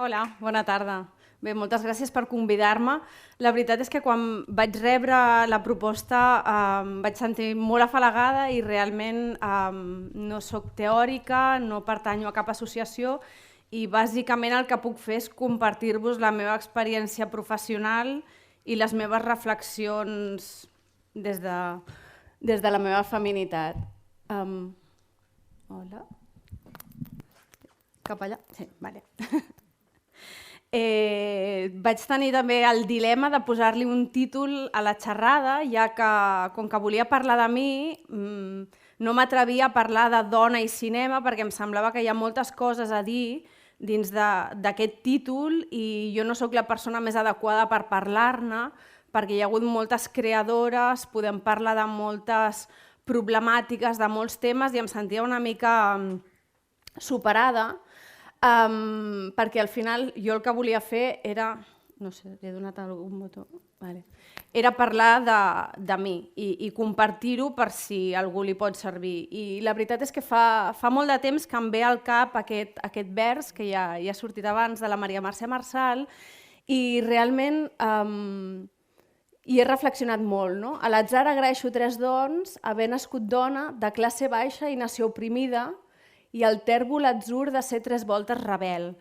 Hola, bona tarda. Bé, moltes gràcies per convidar-me. La veritat és que quan vaig rebre la proposta vaig sentir molt afalagada i realment no sóc teòrica, no pertanyo a cap associació i bàsicament el que puc fer és compartir-vos la meva experiència professional i les meves reflexions des de la meva feminitat. Hola? Cap allà? Sí, vale. Vaig tenir també el dilema de posar-li un títol a la xerrada, ja que, com que volia parlar de mi, no m'atrevia a parlar de dona i cinema perquè em semblava que hi ha moltes coses a dir dins d'aquest títol i jo no sóc la persona més adequada per parlar-ne perquè hi ha hagut moltes creadores, podem parlar de moltes problemàtiques, de molts temes i em sentia una mica superada perquè al final jo el que volia fer era, no sé, li he donat algun botó, vale. Era parlar de mi i compartir-ho per si algú li pot servir. I la veritat és que fa molt de temps que em ve al cap aquest vers que ja ha sortit abans de la Maria Mercè Marçal i realment hi he reflexionat molt. No? A l'atzar agraeixo 3 dons, haver nascut dona, de classe baixa i nació oprimida, i el tèrbol atzur de ser 3 voltes rebel.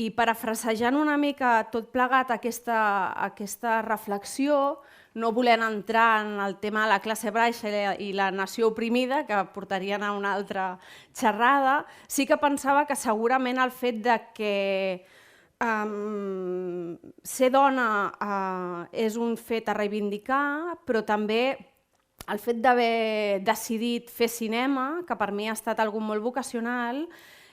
I parafrasejant una mica tot plegat aquesta reflexió, no volent entrar en el tema de la classe baixa i la nació oprimida, que portarien a una altra xerrada, sí que pensava que segurament el fet de que ser dona és un fet a reivindicar, però també el fet d'haver decidit fer cinema, que per mi ha estat algo molt vocacional,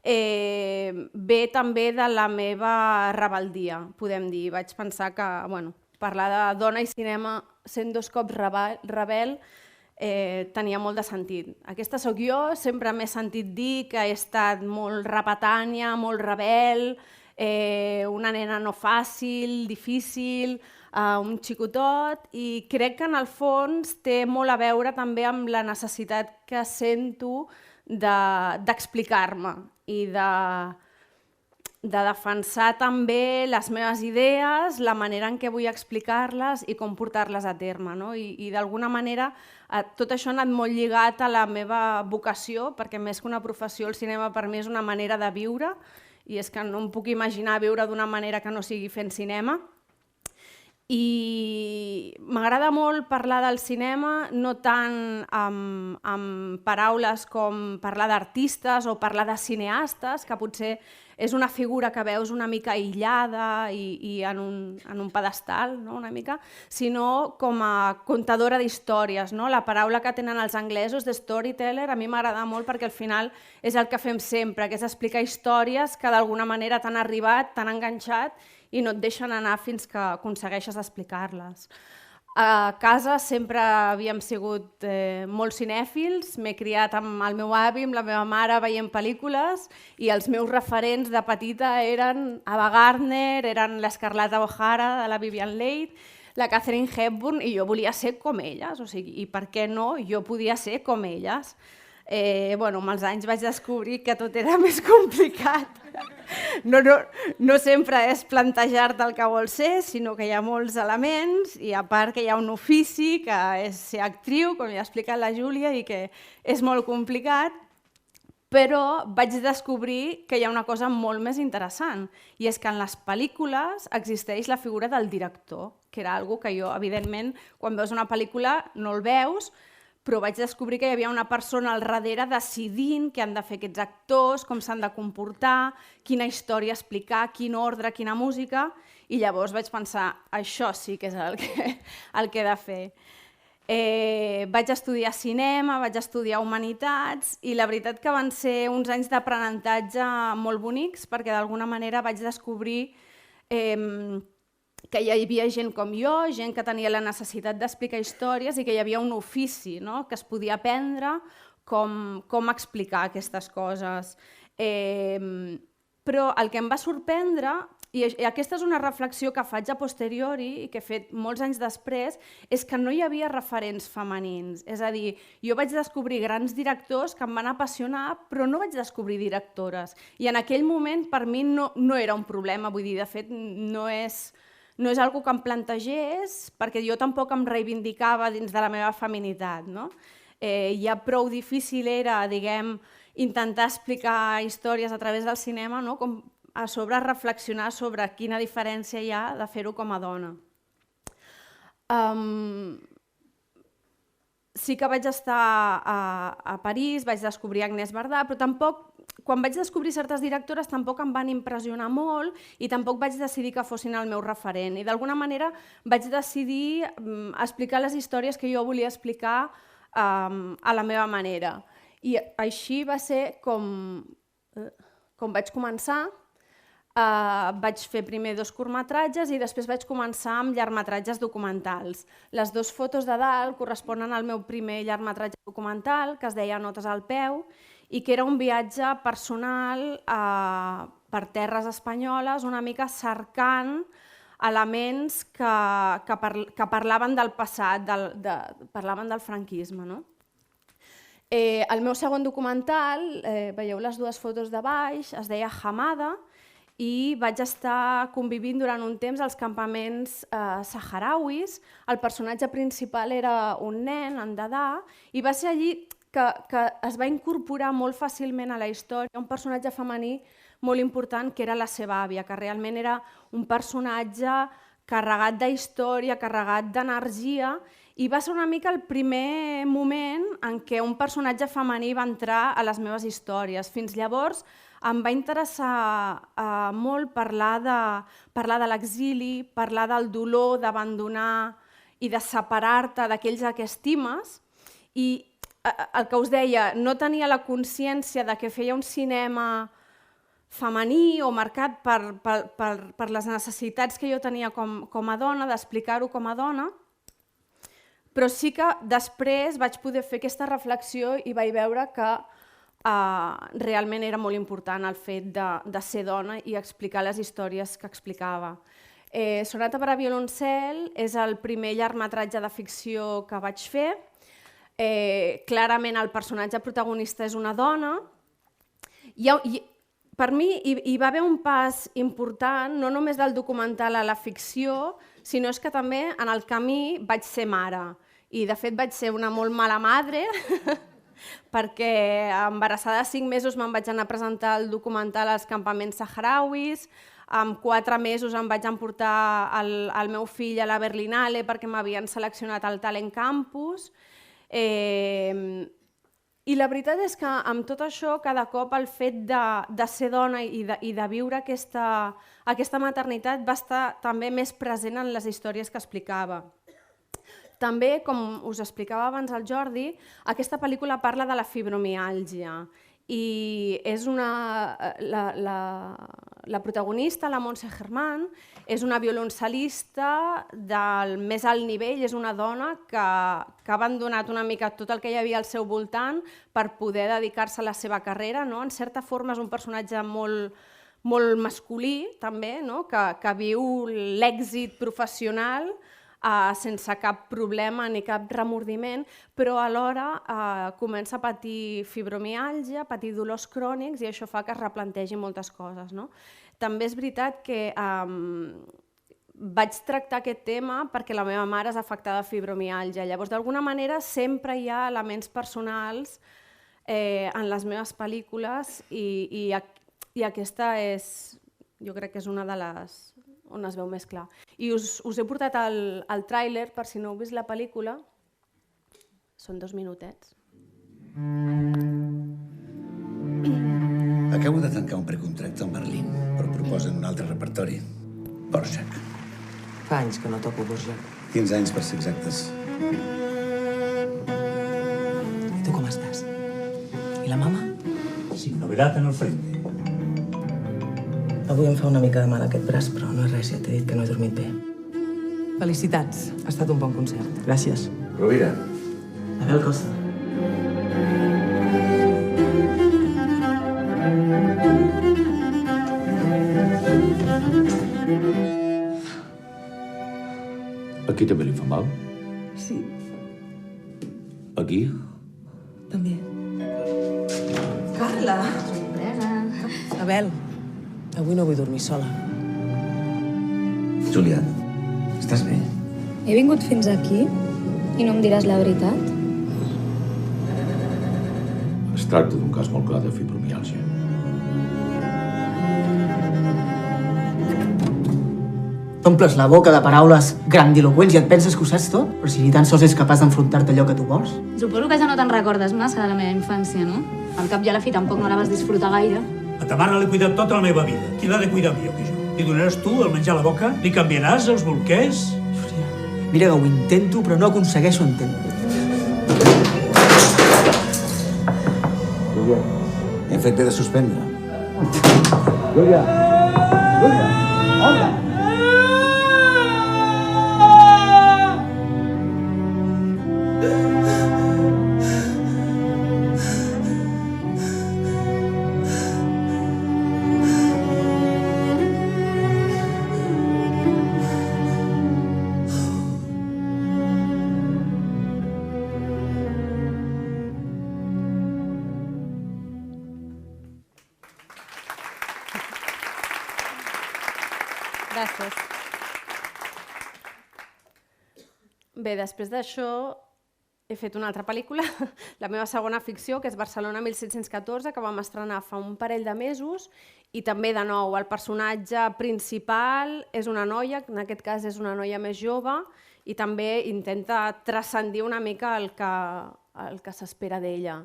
ve també de la meva rebeldia, podem dir. Vaig pensar que parlar de dona i cinema sent 2 cops rebel tenia molt de sentit. Aquesta sóc jo, sempre m'he sentit dir que he estat molt repetània, molt rebel, una nena no fàcil, difícil, un xicotot i crec que en el fons té molt a veure també amb la necessitat que sento d'explicar-me i de defensar també les meves idees, la manera en què vull explicar-les i com portar-les a terme. No? I d'alguna manera tot això ha anat molt lligat a la meva vocació, perquè més que una professió el cinema per mi és una manera de viure i és que no em puc imaginar viure d'una manera que no sigui fent cinema. I m'agrada molt parlar del cinema, no tant amb paraules com parlar d'artistes o parlar de cineastes, que potser és una figura que veus una mica aïllada i en un pedestal, no? Una mica, sinó com a contadora d'històries. No? La paraula que tenen els anglesos de storyteller a mi m'agrada molt perquè al final és el que fem sempre, que és explicar històries que d'alguna manera t'han arribat, t'han enganxat i no et deixen anar fins que aconsegueixes explicar-les. A casa sempre havíem sigut molt cinèfils, m'he criat amb el meu avi, amb la meva mare veient pel·lícules i els meus referents de petita eren Ava Gardner, eren l'Escarlata O'Hara de la Vivien Leigh, la Katharine Hepburn i jo volia ser com elles, o sigui, i per què no jo podia ser com elles. Amb els anys vaig descobrir que tot era més complicat. No sempre és plantejar-te el que vols ser, sinó que hi ha molts elements i a part que hi ha un ofici que és ser actriu, com ja ha explicat la Júlia, i que és molt complicat, però vaig descobrir que hi ha una cosa molt més interessant i és que en les pel·lícules existeix la figura del director, que era una cosa que jo, evidentment, quan veus una pel·lícula no el veus, però vaig descobrir que hi havia una persona al darrere decidint què han de fer aquests actors, com s'han de comportar, quina història explicar, quin ordre, quina música, i llavors vaig pensar, això sí que és el que he de fer. Vaig estudiar cinema, vaig estudiar humanitats i la veritat que van ser uns anys d'aprenentatge molt bonics perquè d'alguna manera vaig descobrir que hi havia gent com jo, gent que tenia la necessitat d'explicar històries i que hi havia un ofici, no? Que es podia aprendre com explicar aquestes coses. Però el que em va sorprendre i aquesta és una reflexió que faig a posteriori i que he fet molts anys després, és que no hi havia referents femenins. És a dir, jo vaig descobrir grans directors que em van apassionar, però no vaig descobrir directores. I en aquell moment per mi no era un problema, vull dir, de fet no és algo que em plantegés, perquè jo tampoc em reivindicava dins de la meva feminitat. Ja prou difícil era, diguem, intentar explicar històries a través del cinema, com a sobre reflexionar sobre quina diferència hi ha de fer-ho com a dona. Sí que vaig estar a París, vaig descobrir Agnès Varda, però tampoc, quan vaig descobrir certes directores, tampoc em van impressionar molt i tampoc vaig decidir que fossin el meu referent. I d'alguna manera vaig decidir explicar les històries que jo volia explicar a la meva manera. I així va ser com vaig començar. Vaig fer primer 2 curtmetratges i després vaig començar amb llargmetratges documentals. Les 2 fotos de dalt corresponen al meu primer llargmetratge documental, que es deia Notes al peu, i que era un viatge personal per terres espanyoles, una mica cercant elements que parlaven del passat, parlaven del franquisme. El meu segon documental, veieu les 2 fotos de baix, es deia Hamada, i vaig estar convivint durant un temps als campaments saharauis. El personatge principal era un nen, en Dada, i va ser allí que es va incorporar molt fàcilment a la història un personatge femení molt important, que era la seva àvia, que realment era un personatge carregat d'història, carregat d'energia, i va ser una mica el primer moment en què un personatge femení va entrar a les meves històries. Fins llavors em va interessar molt parlar de l'exili, parlar del dolor d'abandonar i de separar-te d'aquells a què estimes. I el que us deia, no tenia la consciència de que feia un cinema femení o marcat per les necessitats que jo tenia com a dona, d'explicar-ho com a dona, però sí que després vaig poder fer aquesta reflexió i vaig veure que realment era molt important el fet de ser dona i explicar les històries que explicava. Sonata per a violoncel és el primer llargmetratge de ficció que vaig fer. Clarament el personatge protagonista és una dona. Per mi hi va haver un pas important, no només del documental a la ficció, sinó que també en el camí vaig ser mare. I de fet vaig ser una molt mala madre, perquè embarassada de 5 mesos me'n vaig anar a presentar el documental als campaments saharauis, amb 4 mesos em vaig emportar el meu fill a la Berlinale perquè m'havien seleccionat al Talent Campus. I la veritat és que amb tot això, cada cop el fet de ser dona i de viure aquesta maternitat va estar també més present en les històries que explicava. També, com us explicava abans el Jordi, aquesta pel·lícula parla de la fibromiàlgia i la protagonista, la Montse Germán, és una violoncel·lista del més alt nivell, és una dona que ha abandonat una mica tot el que hi havia al seu voltant per poder dedicar-se a la seva carrera. En certa forma és un personatge molt masculí, també, que viu l'èxit professional sense cap problema ni cap remordiment, però alhora comença a patir fibromiàlgia, a patir dolors crònics, i això fa que es replantegi moltes coses. També és veritat que vaig tractar aquest tema perquè la meva mare és afectada de fibromiàlgia. Llavors, d'alguna manera, sempre hi ha elements personals en les meves pel·lícules i aquesta jo crec que és una de les on es veu més clar. I us he portat el tràiler, per si no heu vist la pel·lícula. Són 2 minutets. Acabo de tancar un precontracte amb Berlín, però proposen un altre repertori. Borjak. Fa anys que no toco Borjak. 15 anys, per ser exactes. I tu com estàs? I la mama? Sin novedad en el frente. Avui em fa una mica de mal aquest braç, però no és res, ja t'he dit que no he dormit bé. Felicitats, ha estat un bon concert. Gràcies. Rovira. Abel Costa. Aquí també li fa mal? Sí, Aquí? també. Carla! Abel, avui no vull dormir sola. Júlia, estàs bé? He vingut fins aquí i no em diràs la veritat? Es tracta d'un cas molt clar de fibromiàlgia. T'omples la boca de paraules grandiloqüents i et penses que ho saps tot? Però si ni tan sols és capaç d'enfrontar-te allò que tu vols. Suposo que ja no te'n recordes massa de la meva infància, no? Al cap i a la fi tampoc no la vas disfrutar gaire. A ta mare l'he cuidat tota la meva vida. Qui l'ha de cuidar millor que jo? Li donaràs tu el menjar a la boca? Li canviaràs els bolquers? Júlia, mira que ho intento, però no aconsegueixo entendre. Júlia, hem fet bé de suspendre. Júlia! Júlia! Hola! Gràcies. Bé, després d'això he fet una altra pel·lícula, la meva segona ficció, que és Barcelona 1714, que vam estrenar fa un parell de mesos, i també, de nou, el personatge principal és una noia, en aquest cas és una noia més jove, i també intenta transcendir una mica el que s'espera d'ella.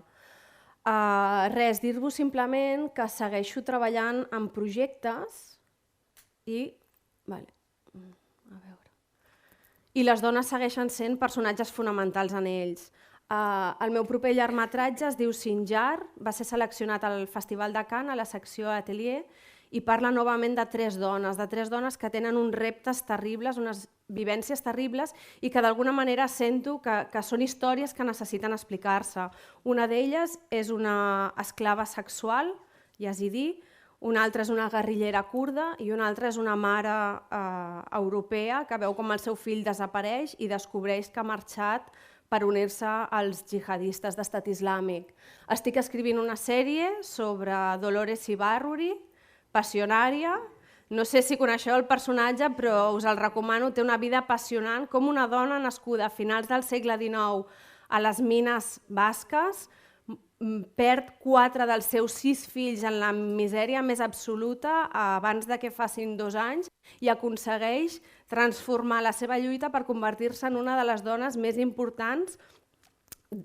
Res, dir-vos simplement que segueixo treballant en projectes i i les dones segueixen sent personatges fonamentals en ells. El meu proper llargmetratge es diu Sinjar, va ser seleccionat al Festival de Cannes a la secció Atelier i parla novament de tres dones que tenen uns reptes terribles, unes vivències terribles i que d'alguna manera sento que són històries que necessiten explicar-se. Una d'elles és una esclava sexual, yazidí, una altra és una guerrillera kurda i una altra és una mare europea que veu com el seu fill desapareix i descobreix que ha marxat per unir-se als jihadistes d'Estat Islàmic. Estic escrivint una sèrie sobre Dolores Ibarruri, passionària. No sé si coneixeu el personatge, però us el recomano. Té una vida apassionant, com una dona nascuda a finals del segle XIX a les mines basques, perd 4 dels seus 6 fills en la misèria més absoluta abans de que facin 2 anys i aconsegueix transformar la seva lluita per convertir-se en una de les dones més importants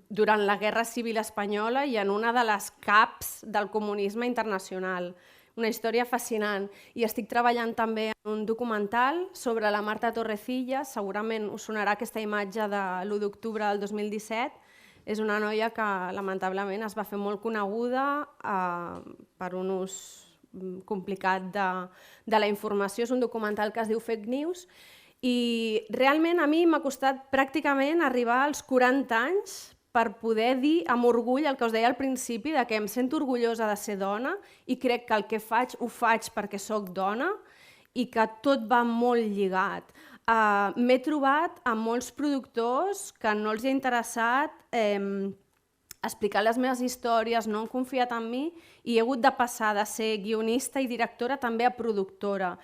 durant la Guerra Civil Espanyola i en una de les caps del comunisme internacional. Una història fascinant. I estic treballant també en un documental sobre la Marta Torrecillas, segurament us sonarà aquesta imatge de l'1 d'octubre del 2017, és una noia que lamentablement es va fer molt coneguda per un ús complicat de la informació. És un documental que es diu Fake News i realment a mi m'ha costat pràcticament arribar als 40 anys per poder dir amb orgull el que us deia al principi, de que em sento orgullosa de ser dona i crec que el que faig ho faig perquè sóc dona i que tot va molt lligat. M'he trobat amb molts productors que no els ha interessat explicar les meves històries, no han confiat en mi i he hagut de passar de ser guionista i directora també a productora.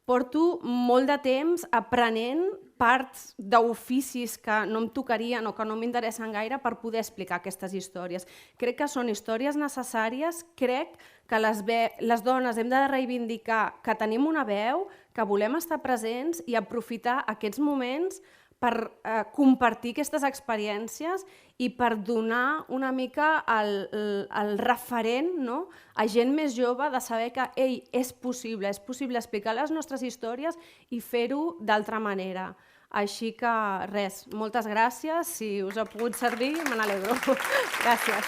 Porto molt de temps aprenent parts d'oficis que no em tocarien o que no m'interessen gaire per poder explicar aquestes històries. Crec que són històries necessàries, crec que les dones hem de reivindicar que tenim una veu, que volem estar presents i aprofitar aquests moments per compartir aquestes experiències i per donar una mica el referent a gent més jove de saber que és possible explicar les nostres històries i fer-ho d'altra manera. Així que res, moltes gràcies, si us ha pogut servir me n'alegro. Gràcies.